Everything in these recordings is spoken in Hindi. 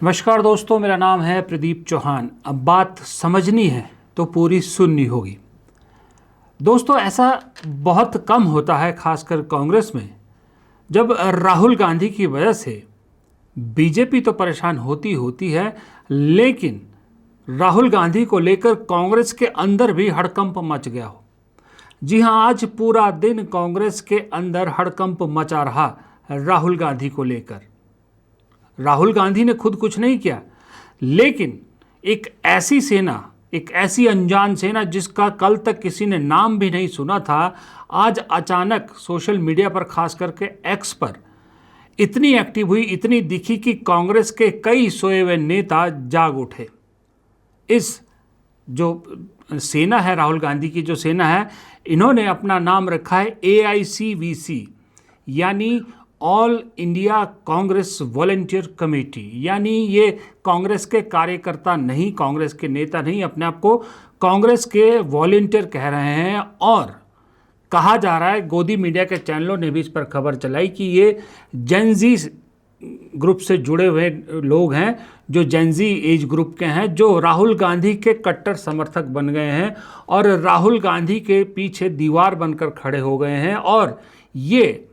नमस्कार दोस्तों, मेरा नाम है प्रदीप चौहान। अब बात समझनी है तो पूरी सुननी होगी। दोस्तों, ऐसा बहुत कम होता है, खासकर कांग्रेस में, जब राहुल गांधी की वजह से बीजेपी तो परेशान होती है, लेकिन राहुल गांधी को लेकर कांग्रेस के अंदर भी हड़कंप मच गया हो। जी हां, आज पूरा दिन कांग्रेस के अंदर हड़कंप मचा रहा राहुल गांधी को लेकर। राहुल गांधी ने खुद कुछ नहीं किया, लेकिन एक ऐसी सेना, एक ऐसी अनजान सेना जिसका कल तक किसी ने नाम भी नहीं सुना था, आज अचानक सोशल मीडिया पर, खास करके एक्स पर इतनी एक्टिव हुई, इतनी दिखी कि कांग्रेस के कई सोए हुए नेता जाग उठे। इस जो सेना है, राहुल गांधी की जो सेना है, इन्होंने अपना नाम रखा है AICVC, यानी all India Congress volunteer committee. यानी ये कांग्रेस के कार्यकर्ता नहीं, कांग्रेस के नेता नहीं, अपने आप को कांग्रेस के वॉलंटियर कह रहे हैं। और कहा जा रहा है, गोदी मीडिया के चैनलों ने भी इस पर खबर चलाई कि ये जेनजी ग्रुप से जुड़े हुए लोग हैं, जो जेनजी एज ग्रुप के हैं, जो राहुल गांधी के कट्टर समर्थक बन गए हैं और राहुल गांधी के पीछे दीवार बनकर खड़े हो गए हैं। और ये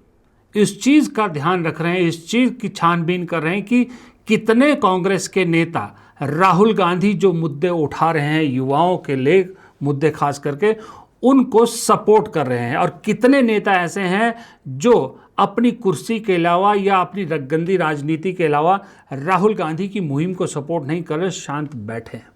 इस चीज़ का ध्यान रख रहे हैं, इस चीज़ की छानबीन कर रहे हैं कि कितने कांग्रेस के नेता राहुल गांधी जो मुद्दे उठा रहे हैं, युवाओं के लिए मुद्दे खास करके, उनको सपोर्ट कर रहे हैं, और कितने नेता ऐसे हैं जो अपनी कुर्सी के अलावा या अपनी रगगंदी राजनीति के अलावा राहुल गांधी की मुहिम को सपोर्ट नहीं कर रहे, शांत बैठे हैं।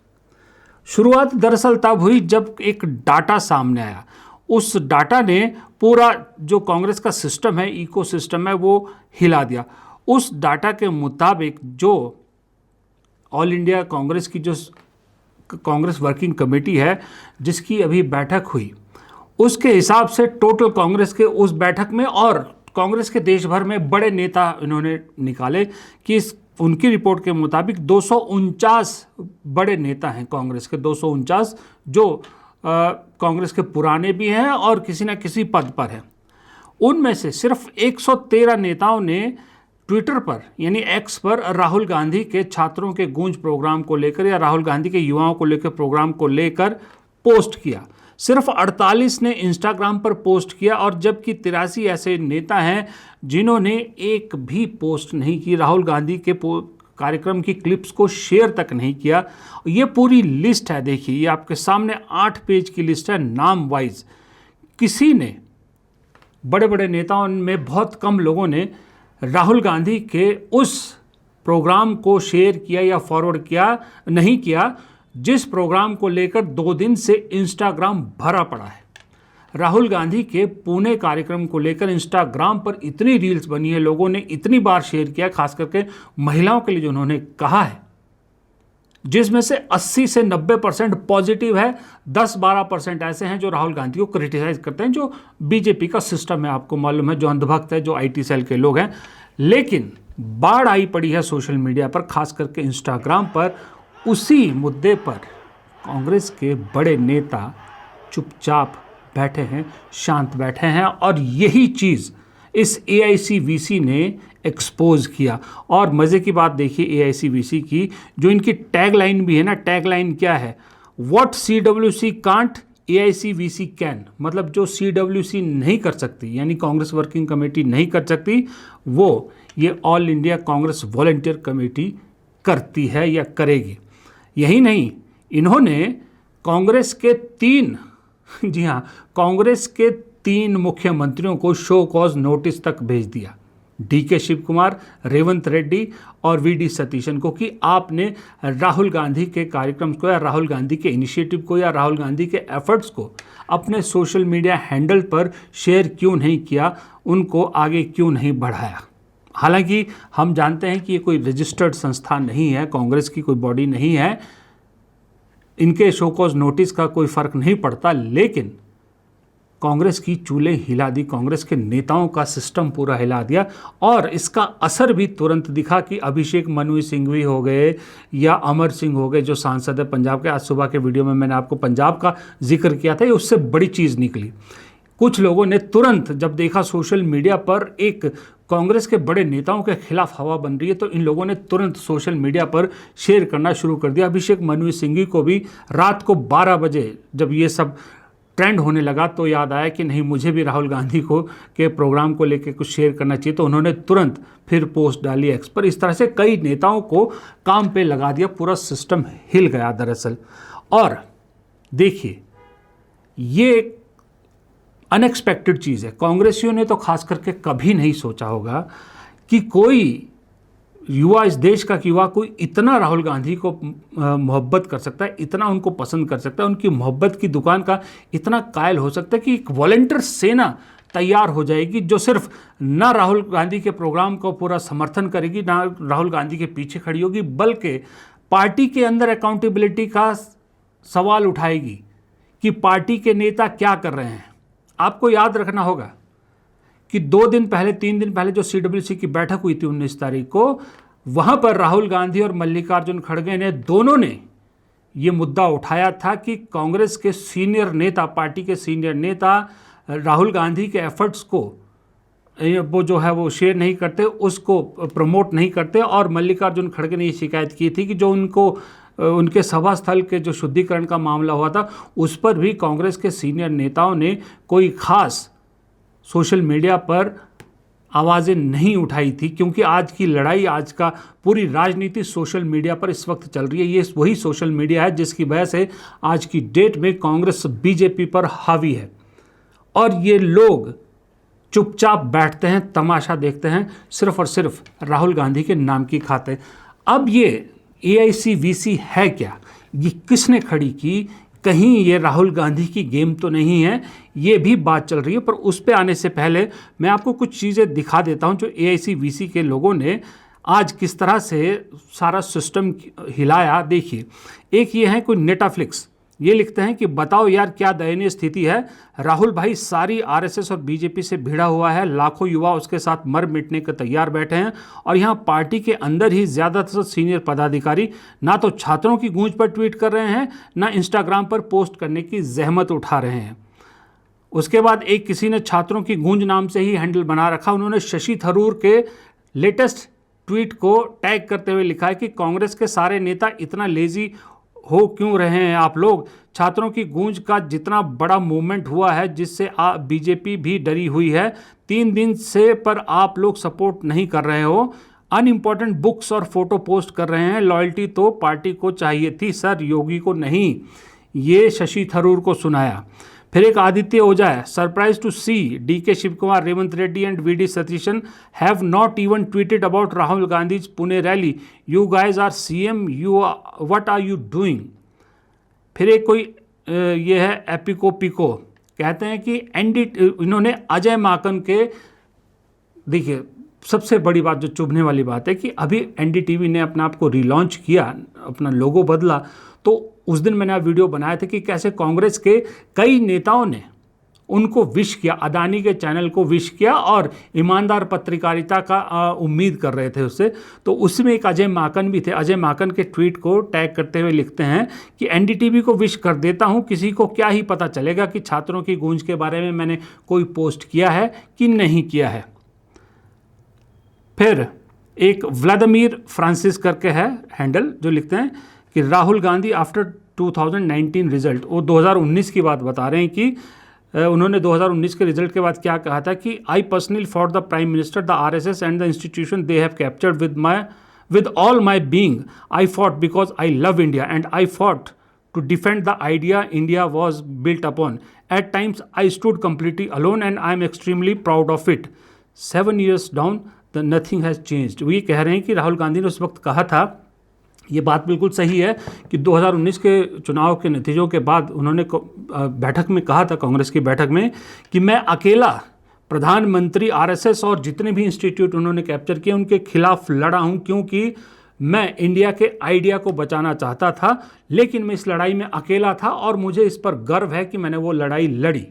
शुरुआत दरअसल तब हुई जब एक डाटा सामने आया। उस डाटा ने पूरा जो कांग्रेस का सिस्टम है, इकोसिस्टम है, वो हिला दिया। उस डाटा के मुताबिक जो ऑल इंडिया कांग्रेस की जो कांग्रेस वर्किंग कमेटी है, जिसकी अभी बैठक हुई, उसके हिसाब से टोटल कांग्रेस के उस बैठक में, और कांग्रेस के देश भर में बड़े नेता इन्होंने निकाले कि उनकी रिपोर्ट के मुताबिक 249 बड़े नेता हैं कांग्रेस के, 249 जो कांग्रेस के पुराने भी हैं और किसी न किसी पद पर हैं। उनमें से सिर्फ 113 नेताओं ने ट्विटर पर, यानी एक्स पर, राहुल गांधी के छात्रों के गूंज प्रोग्राम को लेकर या राहुल गांधी के युवाओं को लेकर प्रोग्राम को लेकर पोस्ट किया। सिर्फ 48 ने इंस्टाग्राम पर पोस्ट किया, और जबकि 83 ऐसे नेता हैं जिन्होंने एक भी पोस्ट नहीं की, राहुल गांधी के कार्यक्रम की क्लिप्स को शेयर तक नहीं किया। ये पूरी लिस्ट है, देखिए, ये आपके सामने 8 पेज की लिस्ट है, नाम वाइज। किसी ने, बड़े बड़े नेताओं में बहुत कम लोगों ने राहुल गांधी के उस प्रोग्राम को शेयर किया या फॉरवर्ड किया, नहीं किया, जिस प्रोग्राम को लेकर 2 दिन से इंस्टाग्राम भरा पड़ा है। राहुल गांधी के पुणे कार्यक्रम को लेकर इंस्टाग्राम पर इतनी रील्स बनी है, लोगों ने इतनी बार शेयर किया, खास करके महिलाओं के लिए जो उन्होंने कहा है, जिसमें से 80 से 90% पॉजिटिव है। 10-12% ऐसे हैं जो राहुल गांधी को क्रिटिसाइज करते हैं, जो बीजेपी का सिस्टम है, आपको मालूम है, जो अंधभक्त है, जो IT सेल के लोग हैं। लेकिन बाढ़ आई पड़ी है सोशल मीडिया पर, खास करके इंस्टाग्राम पर। उसी मुद्दे पर कांग्रेस के बड़े नेता चुपचाप बैठे हैं, शांत बैठे हैं, और यही चीज़ इस AICVC ने एक्सपोज किया। और मज़े की बात देखिए AICVC की, जो इनकी टैगलाइन भी है ना, टैगलाइन क्या है? What CWC can't AICVC can. मतलब जो CWC नहीं कर सकती, यानी कांग्रेस वर्किंग कमेटी नहीं कर सकती, वो ये all India Congress volunteer committee करती है या करेगी। यही नहीं, इन्होंने कांग्रेस के 3 जी हाँ, कांग्रेस के 3 मुख्यमंत्रियों को शो कॉज नोटिस तक भेज दिया, DK शिव कुमार, रेवंत रेड्डी और VD सतीशन को, कि आपने राहुल गांधी के कार्यक्रम को या राहुल गांधी के इनिशिएटिव को या राहुल गांधी के एफर्ट्स को अपने सोशल मीडिया हैंडल पर शेयर क्यों नहीं किया, उनको आगे क्यों नहीं बढ़ाया। हालांकि हम जानते हैं कि ये कोई रजिस्टर्ड संस्था नहीं है, कांग्रेस की कोई बॉडी नहीं है, इनके शोकॉज नोटिस का कोई फर्क नहीं पड़ता, लेकिन कांग्रेस की चूल्हे हिला दी, कांग्रेस के नेताओं का सिस्टम पूरा हिला दिया। और इसका असर भी तुरंत दिखा कि अभिषेक मनु सिंघवी हो गए या अमर सिंह हो गए, जो सांसद है पंजाब के। आज सुबह के वीडियो में मैंने आपको पंजाब का जिक्र किया था, ये उससे बड़ी चीज़ निकली। कुछ लोगों ने तुरंत जब देखा सोशल मीडिया पर एक कांग्रेस के बड़े नेताओं के खिलाफ हवा बन रही है, तो इन लोगों ने तुरंत सोशल मीडिया पर शेयर करना शुरू कर दिया। अभिषेक मनु सिंघवी को भी रात को 12 बजे जब ये सब ट्रेंड होने लगा तो याद आया कि नहीं, मुझे भी राहुल गांधी को के प्रोग्राम को लेकर कुछ शेयर करना चाहिए, तो उन्होंने तुरंत फिर पोस्ट डाली एक्स पर। इस तरह से कई नेताओं को काम पे लगा दिया, पूरा सिस्टम हिल गया दरअसल। और देखिए, ये अनएक्सपेक्टेड चीज़ है। कांग्रेसियों ने तो खास करके कभी नहीं सोचा होगा कि कोई युवा, इस देश का युवा कोई इतना राहुल गांधी को मोहब्बत कर सकता है, इतना उनको पसंद कर सकता है, उनकी मोहब्बत की दुकान का इतना कायल हो सकता है कि एक वॉलंटियर सेना तैयार हो जाएगी जो सिर्फ ना राहुल गांधी के प्रोग्राम को पूरा समर्थन करेगी, ना राहुल गांधी के पीछे खड़ी होगी, बल्कि पार्टी के अंदर अकाउंटेबिलिटी का सवाल उठाएगी कि पार्टी के नेता क्या कर रहे हैं। आपको याद रखना होगा कि 2 दिन पहले, 3 दिन पहले जो CWC की बैठक हुई थी 19 तारीख को, वहां पर राहुल गांधी और मल्लिकार्जुन खड़गे ने दोनों ने ये मुद्दा उठाया था कि कांग्रेस के सीनियर नेता, पार्टी के सीनियर नेता राहुल गांधी के एफर्ट्स को वो जो है वो शेयर नहीं करते, उसको प्रमोट नहीं करते। और मल्लिकार्जुन खड़गे ने ये शिकायत की थी कि जो उनके सभा स्थल के जो शुद्धिकरण का मामला हुआ था, उस पर भी कांग्रेस के सीनियर नेताओं ने कोई खास सोशल मीडिया पर आवाज़ें नहीं उठाई थी, क्योंकि आज की लड़ाई, आज का पूरी राजनीति सोशल मीडिया पर इस वक्त चल रही है। ये वही सोशल मीडिया है जिसकी वजह से आज की डेट में कांग्रेस बीजेपी पर हावी है, और ये लोग चुपचाप बैठते हैं, तमाशा देखते हैं, सिर्फ और सिर्फ राहुल गांधी के नाम की खातिर। अब ये AICVC है क्या, ये किसने खड़ी की, कहीं ये राहुल गांधी की गेम तो नहीं है, ये भी बात चल रही है। पर उस पे आने से पहले मैं आपको कुछ चीज़ें दिखा देता हूं जो AICVC के लोगों ने आज किस तरह से सारा सिस्टम हिलाया। देखिए, एक ये है कोई नेटाफ्लिक्स, ये लिखते हैं कि बताओ यार क्या दयनीय स्थिति है, राहुल भाई सारी RSS और बीजेपी से भिड़ा हुआ है, लाखों युवा उसके साथ मर मिटने के तैयार बैठे हैं, और यहाँ पार्टी के अंदर ही ज़्यादातर सीनियर पदाधिकारी ना तो छात्रों की गूंज पर ट्वीट कर रहे हैं, ना इंस्टाग्राम पर पोस्ट करने की जहमत उठा रहे हैं। उसके बाद एक किसी ने छात्रों की गूंज नाम से ही हैंडल बना रखा, उन्होंने शशि थरूर के लेटेस्ट ट्वीट को टैग करते हुए लिखा है कि कांग्रेस के सारे नेता इतना लेजी हो क्यों रहे हैं आप लोग, छात्रों की गूंज का जितना बड़ा मूवमेंट हुआ है जिससे बीजेपी भी डरी हुई है, 3 दिन से पर आप लोग सपोर्ट नहीं कर रहे हो, अनइम्पॉर्टेंट बुक्स और फोटो पोस्ट कर रहे हैं, लॉयल्टी तो पार्टी को चाहिए थी सर, योगी को नहीं। ये शशि थरूर को सुनाया। फिर एक आदित्य ओझा है, surprise to see DK Shiv Kumar, Revanth Reddy and VD Satheesan have not even tweeted about Rahul Gandhi's Pune rally, you guys are CM, you what are you doing. फिर एक कोई ये है एपिको पिको, कहते हैं कि इन्होंने अजय माकन के, देखिए सबसे बड़ी बात जो चुभने वाली बात है कि अभी NDTV ने अपने आप को रिलॉन्च किया, अपना लोगो बदला, तो उस दिन मैंने वीडियो बनाया था कि कैसे कांग्रेस के कई नेताओं ने उनको विश किया, अदानी के चैनल को विश किया और ईमानदार पत्रकारिता का उम्मीद कर रहे थे उससे। तो उसमें एक अजय माकन भी थे। अजय माकन के ट्वीट को टैग करते हुए लिखते हैं कि NDTV को विश कर देता हूं, किसी को क्या ही पता चलेगा कि छात्रों की गूंज के बारे में मैंने कोई पोस्ट किया है कि नहीं किया है। फिर एक व्लादिमीर फ्रांसिस करके है हैंडल, जो लिखते हैं कि राहुल गांधी आफ्टर 2019 रिजल्ट, वो 2019 की बात बता रहे हैं कि उन्होंने 2019 के रिजल्ट के बाद क्या कहा था कि I personally for the prime minister, the RSS and the institution they have captured with all my being, I fought because I love India and I fought to defend the idea India was built upon, at times I stood completely alone and I am extremely proud of it, 7 years down the nothing has changed। वो ये कह रहे हैं कि राहुल गांधी ने उस वक्त कहा था, ये बात बिल्कुल सही है कि 2019 के चुनाव के नतीजों के बाद उन्होंने बैठक में कहा था, कांग्रेस की बैठक में, कि मैं अकेला प्रधानमंत्री, RSS और जितने भी इंस्टीट्यूट उन्होंने कैप्चर किए उनके खिलाफ लड़ा हूं, क्योंकि मैं इंडिया के आइडिया को बचाना चाहता था, लेकिन मैं इस लड़ाई में अकेला था और मुझे इस पर गर्व है कि मैंने वो लड़ाई लड़ी।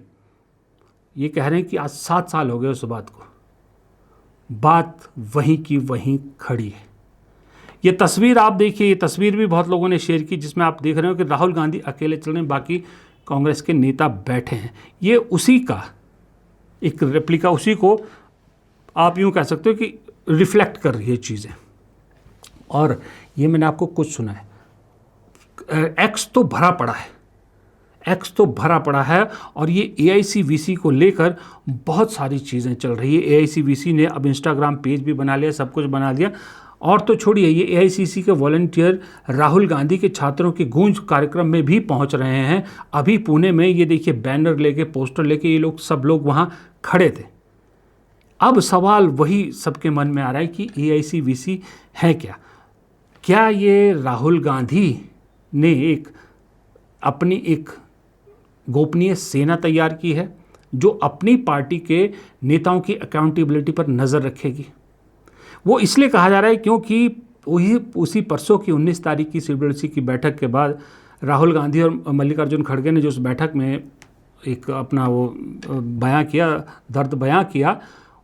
ये कह रहे हैं कि आज 7 साल हो गए उस बात को, बात वहीं की वहीं खड़ी है। ये तस्वीर आप देखिए, ये तस्वीर भी बहुत लोगों ने शेयर की जिसमें आप देख रहे हो कि राहुल गांधी अकेले चल रहे हैं, बाकी कांग्रेस के नेता बैठे हैं। ये उसी का एक रेप्लिका, उसी को आप यूँ कह सकते हो कि रिफ्लेक्ट कर रही है चीज़ें। और ये मैंने आपको कुछ सुना है, एक्स तो भरा पड़ा है, एक्स तो भरा पड़ा है, और ये AICVC को लेकर बहुत सारी चीज़ें चल रही है। AICVC ने अब इंस्टाग्राम पेज भी बना लिया, सब कुछ बना दिया। और तो छोड़िए, ये AICC के वॉलंटियर राहुल गांधी के छात्रों के गूंज कार्यक्रम में भी पहुंच रहे हैं। अभी पुणे में ये देखिए, बैनर लेके, पोस्टर लेके ये लोग सब लोग वहाँ खड़े थे। अब सवाल वही सबके मन में आ रहा है कि AICVC है क्या? क्या ये राहुल गांधी ने अपनी एक गोपनीय सेना तैयार की है जो अपनी पार्टी के नेताओं की अकाउंटेबिलिटी पर नज़र रखेगी? वो इसलिए कहा जा रहा है क्योंकि उसी परसों की 19 तारीख की CWC की बैठक के बाद राहुल गांधी और मल्लिकार्जुन खड़गे ने जो उस बैठक में एक अपना वो बयां किया, दर्द बयां किया,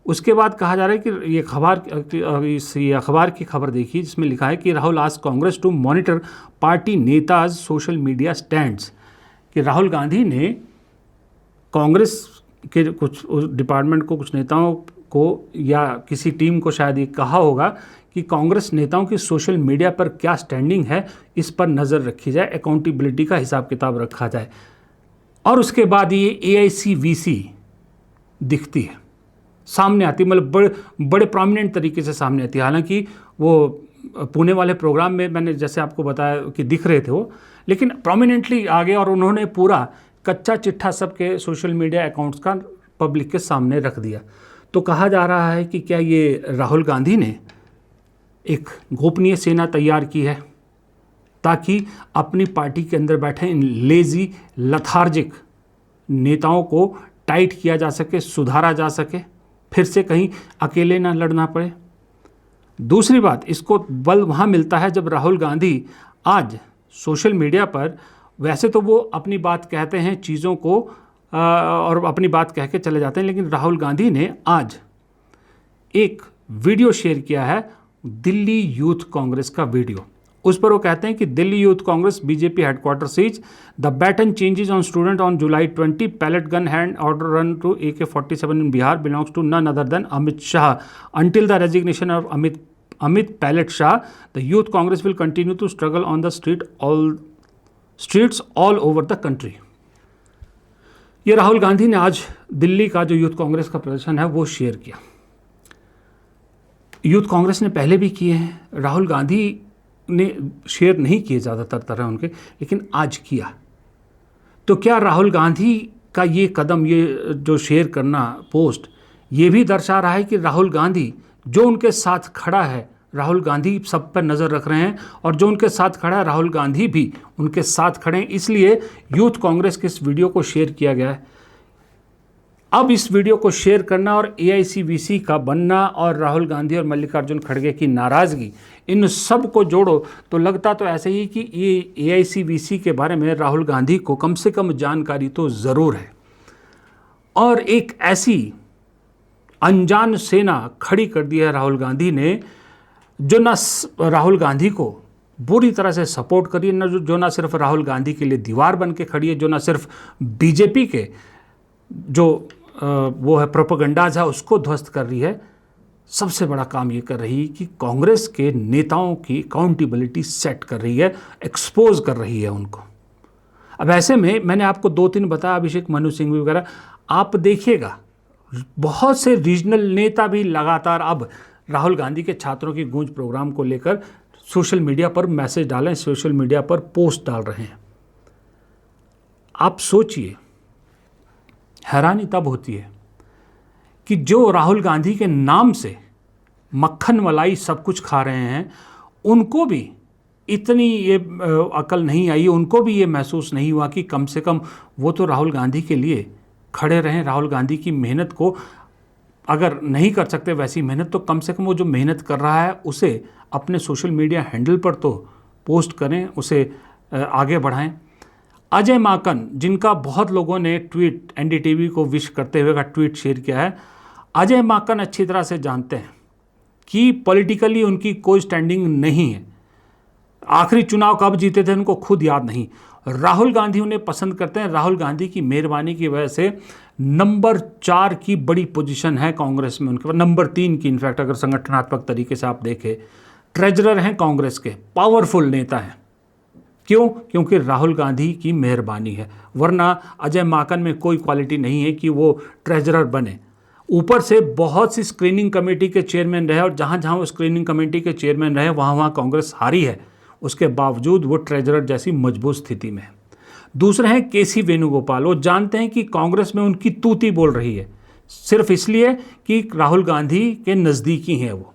उसके बाद कहा जा रहा है कि ये अखबार की खबर देखी जिसमें लिखा है कि Rahul ask Congress to monitor party netas social media stands. कि राहुल गांधी ने कांग्रेस के कुछ डिपार्टमेंट को, कुछ नेताओं को या किसी टीम को शायद ये कहा होगा कि कांग्रेस नेताओं की सोशल मीडिया पर क्या स्टैंडिंग है, इस पर नज़र रखी जाए, अकाउंटेबिलिटी का हिसाब किताब रखा जाए। और उसके बाद ये AICVC दिखती है, सामने आती, मतलब बड़े प्रोमिनेंट तरीके से सामने आती है। हालांकि वो पुणे वाले प्रोग्राम में मैंने जैसे आपको बताया कि दिख रहे थे वो, लेकिन प्रोमिनेंटली आ गए और उन्होंने पूरा कच्चा चिट्ठा सबके सोशल मीडिया अकाउंट्स का पब्लिक के सामने रख दिया। तो कहा जा रहा है कि क्या ये राहुल गांधी ने एक गोपनीय सेना तैयार की है ताकि अपनी पार्टी के अंदर बैठे इन लेजी लथार्जिक नेताओं को टाइट किया जा सके, सुधारा जा सके, फिर से कहीं अकेले ना लड़ना पड़े। दूसरी बात, इसको बल वहाँ मिलता है जब राहुल गांधी आज सोशल मीडिया पर, वैसे तो वो अपनी बात कहते हैं चीज़ों को और अपनी बात कह के चले जाते हैं, लेकिन राहुल गांधी ने आज एक वीडियो शेयर किया है, दिल्ली यूथ कांग्रेस का वीडियो। उस पर वो कहते हैं कि Delhi youth Congress BJP headquarter seize the baton changes on student on July 20 pellet gun hand order run to AK-47 in Bihar belongs to none other than Amit Shah until the resignation of Amit pellet Shah the youth Congress will continue to struggle on the streets all over the country. ये राहुल गांधी ने आज दिल्ली का जो यूथ कांग्रेस का प्रदर्शन है वो शेयर किया। यूथ कांग्रेस ने पहले भी किए हैं, राहुल गांधी ने शेयर नहीं किए ज़्यादातर तरह उनके, लेकिन आज किया। तो क्या राहुल गांधी का ये कदम, ये जो शेयर करना पोस्ट, ये भी दर्शा रहा है कि राहुल गांधी जो उनके साथ खड़ा है, राहुल गांधी सब पर नज़र रख रहे हैं, और जो उनके साथ खड़ा है राहुल गांधी भी उनके साथ खड़े हैं, इसलिए यूथ कांग्रेस के इस वीडियो को शेयर किया गया है। अब इस वीडियो को शेयर करना और AICVC का बनना और राहुल गांधी और मल्लिकार्जुन खड़गे की नाराज़गी, इन सब को जोड़ो तो लगता तो ऐसे ही कि ये AICVC के बारे में राहुल गांधी को कम से कम जानकारी तो ज़रूर है, और एक ऐसी अनजान सेना खड़ी कर दी है राहुल गांधी ने, जो न राहुल गांधी को बुरी तरह से सपोर्ट करी है, जो ना सिर्फ राहुल गांधी के लिए दीवार बन के खड़ी है, जो ना सिर्फ BJP के जो वो है प्रोपेगेंडाज है उसको ध्वस्त कर रही है, सबसे बड़ा काम ये कर रही है कि कांग्रेस के नेताओं की अकाउंटेबिलिटी सेट कर रही है, एक्सपोज कर रही है उनको। अब ऐसे में मैंने आपको 2-3 बताया, अभिषेक मनु सिंघवी वगैरह, आप देखिएगा बहुत से रीजनल नेता भी लगातार अब राहुल गांधी के छात्रों की गूंज प्रोग्राम को लेकर सोशल मीडिया पर मैसेज डालें, सोशल मीडिया पर पोस्ट डाल रहे हैं। आप सोचिए, हैरानी तब होती है कि जो राहुल गांधी के नाम से मक्खन मलाई सब कुछ खा रहे हैं, उनको भी इतनी ये अकल नहीं आई, उनको भी ये महसूस नहीं हुआ कि कम से कम वो तो राहुल गांधी के लिए खड़े रहें। राहुल गांधी की मेहनत को अगर नहीं कर सकते वैसी मेहनत, तो कम से कम वो जो मेहनत कर रहा है उसे अपने सोशल मीडिया हैंडल पर तो पोस्ट करें, उसे आगे बढ़ाएं। अजय माकन, जिनका बहुत लोगों ने ट्वीट NDTV को विश करते हुए का ट्वीट शेयर किया है, अजय माकन अच्छी तरह से जानते हैं कि पॉलिटिकली उनकी कोई स्टैंडिंग नहीं है। आखिरी चुनाव कब जीते थे उनको खुद याद नहीं। राहुल गांधी उन्हें पसंद करते हैं, राहुल गांधी की मेहरबानी की वजह से नंबर 4 की बड़ी पोजीशन है कांग्रेस में उनके पास, नंबर 3 की इनफैक्ट अगर संगठनात्मक तरीके से आप देखें। ट्रेजरर हैं कांग्रेस के, पावरफुल नेता हैं। क्यों? क्योंकि राहुल गांधी की मेहरबानी है, वरना अजय माकन में कोई क्वालिटी नहीं है कि वो ट्रेजरर बने। ऊपर से बहुत सी स्क्रीनिंग कमेटी के चेयरमैन रहे, और जहाँ जहाँ वो स्क्रीनिंग कमेटी के चेयरमैन रहे वहाँ वहाँ कांग्रेस हारी है, उसके बावजूद वो ट्रेजरर जैसी मजबूत स्थिति में है। दूसरे हैं केसी वेणुगोपाल। वो जानते हैं कि कांग्रेस में उनकी तूती बोल रही है, सिर्फ इसलिए कि राहुल गांधी के नज़दीकी हैं वो।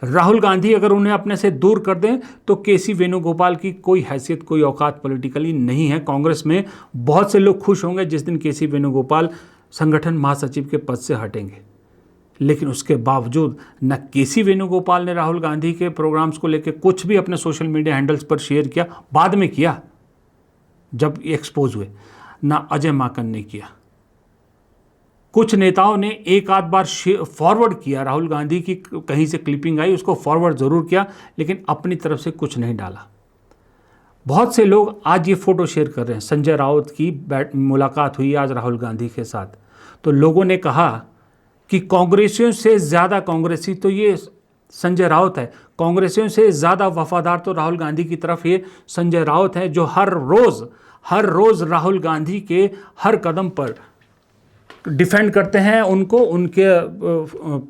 राहुल गांधी अगर उन्हें अपने से दूर कर दें तो केसी वेणुगोपाल की कोई हैसियत, कोई औकात पॉलिटिकली नहीं है। कांग्रेस में बहुत से लोग खुश होंगे जिस दिन केसी वेणुगोपाल संगठन महासचिव के पद से हटेंगे, लेकिन उसके बावजूद न केसी वेणुगोपाल ने राहुल गांधी के प्रोग्राम्स को लेकर कुछ भी अपने सोशल मीडिया हैंडल्स पर शेयर किया, बाद में किया जब एक्सपोज हुए, ना अजय माकन ने किया। कुछ नेताओं ने एक आध बार फॉरवर्ड किया, राहुल गांधी की कहीं से क्लिपिंग आई उसको फॉरवर्ड ज़रूर किया, लेकिन अपनी तरफ से कुछ नहीं डाला। बहुत से लोग आज ये फ़ोटो शेयर कर रहे हैं, संजय राउत की मुलाकात हुई आज राहुल गांधी के साथ, तो लोगों ने कहा कि कांग्रेसियों से ज़्यादा कांग्रेसी तो ये संजय राउत है, कांग्रेसियों से ज़्यादा वफादार तो राहुल गांधी की तरफ ये संजय राउत है, जो हर रोज़ राहुल गांधी के हर कदम पर डिफेंड करते हैं, उनको उनके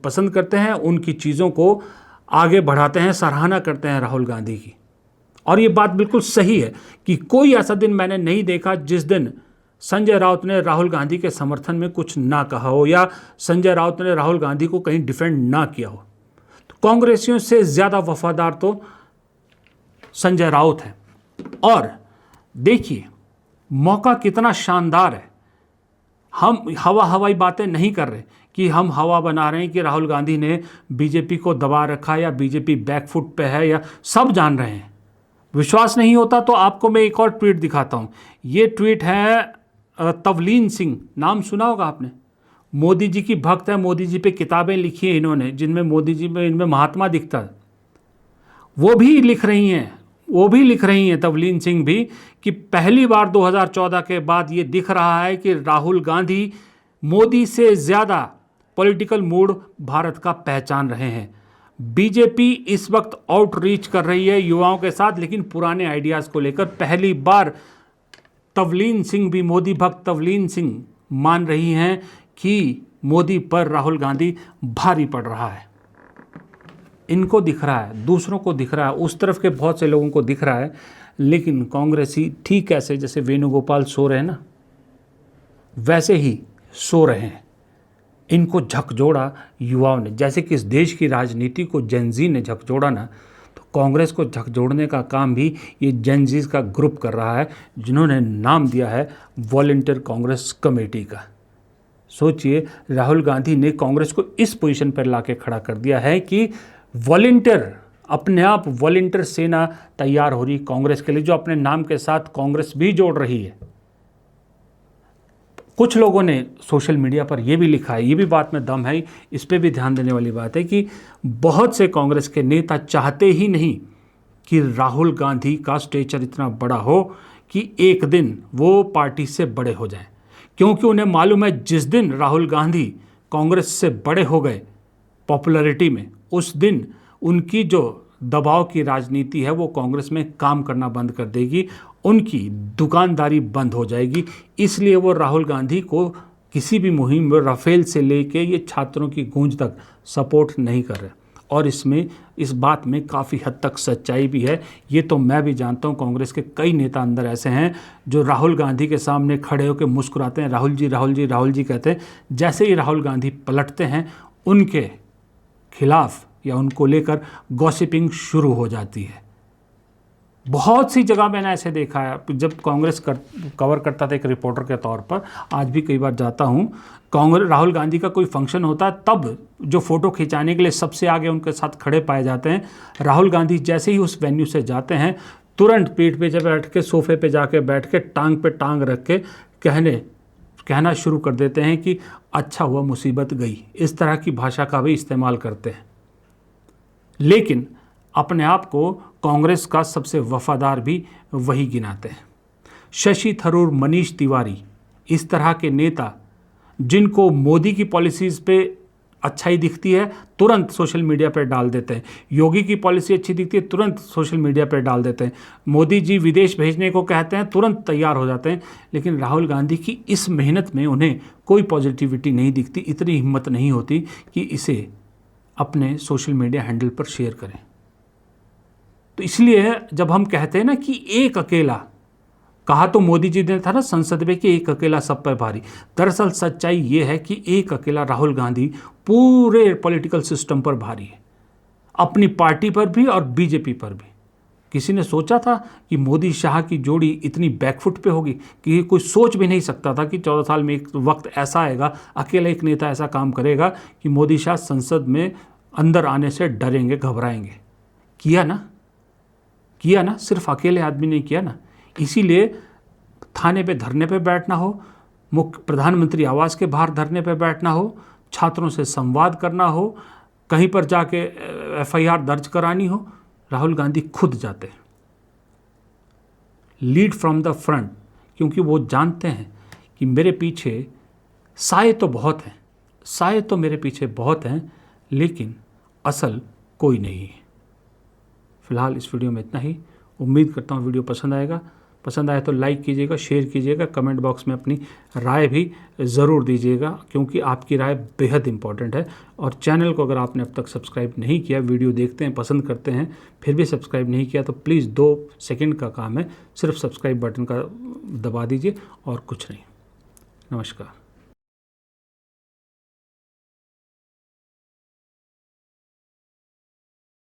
पसंद करते हैं, उनकी चीज़ों को आगे बढ़ाते हैं, सराहना करते हैं राहुल गांधी की। और ये बात बिल्कुल सही है कि कोई ऐसा दिन मैंने नहीं देखा जिस दिन संजय राउत ने राहुल गांधी के समर्थन में कुछ ना कहा हो, या संजय राउत ने राहुल गांधी को कहीं डिफेंड ना किया हो। तो कांग्रेसियों से ज़्यादा वफादार तो संजय राउत है। और देखिए मौका कितना शानदार है, हम हवाई बातें नहीं कर रहे कि हम हवा बना रहे हैं कि राहुल गांधी ने बीजेपी को दबा रखा या बीजेपी बैकफुट पे है, या सब जान रहे हैं। विश्वास नहीं होता तो आपको मैं एक और ट्वीट दिखाता हूँ। ये ट्वीट है तवलीन सिंह, नाम सुना होगा आपने, मोदी जी की भक्त है, मोदी जी पे किताबें लिखी हैं इन्होंने, जिनमें मोदी जी में इनमें महात्मा दिखता है। वो भी लिख रही हैं तवलीन सिंह भी कि पहली बार 2014 के बाद ये दिख रहा है कि राहुल गांधी मोदी से ज़्यादा पॉलिटिकल मूड भारत का पहचान रहे हैं। बीजेपी इस वक्त आउटरीच कर रही है युवाओं के साथ, लेकिन पुराने आइडियाज़ को लेकर पहली बार तवलीन सिंह भी, मोदी भक्त तवलीन सिंह मान रही हैं कि मोदी पर राहुल गांधी भारी पड़ रहा है। इनको दिख रहा है, दूसरों को दिख रहा है, उस तरफ के बहुत से लोगों को दिख रहा है, लेकिन कांग्रेसी ठीक ऐसे जैसे वेणुगोपाल सो रहे हैं ना, वैसे ही सो रहे हैं। इनको झकझोड़ा युवाओं ने, जैसे कि इस देश की राजनीति को जेनजी ने झकझोड़ा ना, तो कांग्रेस को झकझोड़ने का काम भी ये जेनजीज का ग्रुप कर रहा है, जिन्होंने नाम दिया है वॉलंटियर कांग्रेस कमेटी का। सोचिए, राहुल गांधी ने कांग्रेस को इस पोजीशन पर लाके खड़ा कर दिया है कि वॉलंटियर, अपने आप वॉलंटियर सेना तैयार हो रही कांग्रेस के लिए, जो अपने नाम के साथ कांग्रेस भी जोड़ रही है। कुछ लोगों ने सोशल मीडिया पर यह भी लिखा है, ये भी बात में दम है, इस पे भी ध्यान देने वाली बात है कि बहुत से कांग्रेस के नेता चाहते ही नहीं कि राहुल गांधी का स्टेचर इतना बड़ा हो कि एक दिन वो पार्टी से बड़े हो जाएं, क्योंकि उन्हें मालूम है जिस दिन राहुल गांधी कांग्रेस से बड़े हो गए पॉपुलैरिटी में, उस दिन उनकी जो दबाव की राजनीति है वो कांग्रेस में काम करना बंद कर देगी, उनकी दुकानदारी बंद हो जाएगी। इसलिए वो राहुल गांधी को किसी भी मुहिम में राफेल से लेके ये छात्रों की गूंज तक सपोर्ट नहीं कर रहे। और इस बात में काफ़ी हद तक सच्चाई भी है। ये तो मैं भी जानता हूँ, कांग्रेस के कई नेता अंदर ऐसे हैं जो राहुल गांधी के सामने खड़े होकर मुस्कुराते हैं, राहुल जी राहुल जी राहुल जी कहते हैं। जैसे ही राहुल गांधी पलटते हैं, उनके खिलाफ या उनको लेकर गॉसिपिंग शुरू हो जाती है। बहुत सी जगह मैंने ऐसे देखा है, जब कांग्रेस कवर करता था एक रिपोर्टर के तौर पर, आज भी कई बार जाता हूँ, कांग्रेस राहुल गांधी का कोई फंक्शन होता है तब जो फ़ोटो खिंचाने के लिए सबसे आगे उनके साथ खड़े पाए जाते हैं, राहुल गांधी जैसे ही उस वेन्यू से जाते हैं, तुरंत पीठ पे जब बैठ के सोफे पे जाके बैठ के टांग पे टांग रख के कहना शुरू कर देते हैं कि अच्छा हुआ मुसीबत गई। इस तरह की भाषा का भी इस्तेमाल करते हैं, लेकिन अपने आप को कांग्रेस का सबसे वफादार भी वही गिनाते हैं। शशि थरूर, मनीष तिवारी, इस तरह के नेता जिनको मोदी की पॉलिसीज़ पे अच्छाई दिखती है तुरंत सोशल मीडिया पर डाल देते हैं, योगी की पॉलिसी अच्छी दिखती है तुरंत सोशल मीडिया पर डाल देते हैं, मोदी जी विदेश भेजने को कहते हैं तुरंत तैयार हो जाते हैं। लेकिन राहुल गांधी की इस मेहनत में उन्हें कोई पॉजिटिविटी नहीं दिखती, इतनी हिम्मत नहीं होती कि इसे अपने सोशल मीडिया हैंडल पर शेयर करें। तो इसलिए जब हम कहते हैं ना कि एक अकेला, कहा तो मोदी जी ने था ना संसद में कि एक अकेला सब पर भारी, दरअसल सच्चाई ये है कि एक अकेला राहुल गांधी पूरे पॉलिटिकल सिस्टम पर भारी है, अपनी पार्टी पर भी और बीजेपी पर भी। किसी ने सोचा था कि मोदी शाह की जोड़ी इतनी बैकफुट पे होगी कि कोई सोच भी नहीं सकता था कि 14 साल में एक वक्त ऐसा आएगा, अकेला एक नेता ऐसा काम करेगा कि मोदी शाह संसद में अंदर आने से डरेंगे, घबराएंगे। किया ना, सिर्फ अकेले आदमी ने किया ना। इसीलिए थाने पे धरने पे बैठना हो, मुख्य प्रधानमंत्री आवास के बाहर धरने पे बैठना हो, छात्रों से संवाद करना हो, कहीं पर जाके FIR दर्ज करानी हो, राहुल गांधी खुद जाते हैं, लीड फ्रॉम द फ्रंट, क्योंकि वो जानते हैं कि मेरे पीछे साए तो बहुत हैं, साए तो मेरे पीछे बहुत हैं, लेकिन असल कोई नहीं है। फिलहाल इस वीडियो में इतना ही। उम्मीद करता हूँ वीडियो पसंद आएगा। पसंद आए तो लाइक कीजिएगा, शेयर कीजिएगा, कमेंट बॉक्स में अपनी राय भी ज़रूर दीजिएगा, क्योंकि आपकी राय बेहद इंपॉर्टेंट है। और चैनल को अगर आपने अब तक सब्सक्राइब नहीं किया, वीडियो देखते हैं, पसंद करते हैं, फिर भी सब्सक्राइब नहीं किया, तो प्लीज़ 2 सेकंड का काम है, सिर्फ सब्सक्राइब बटन का दबा दीजिए और कुछ नहीं। नमस्कार।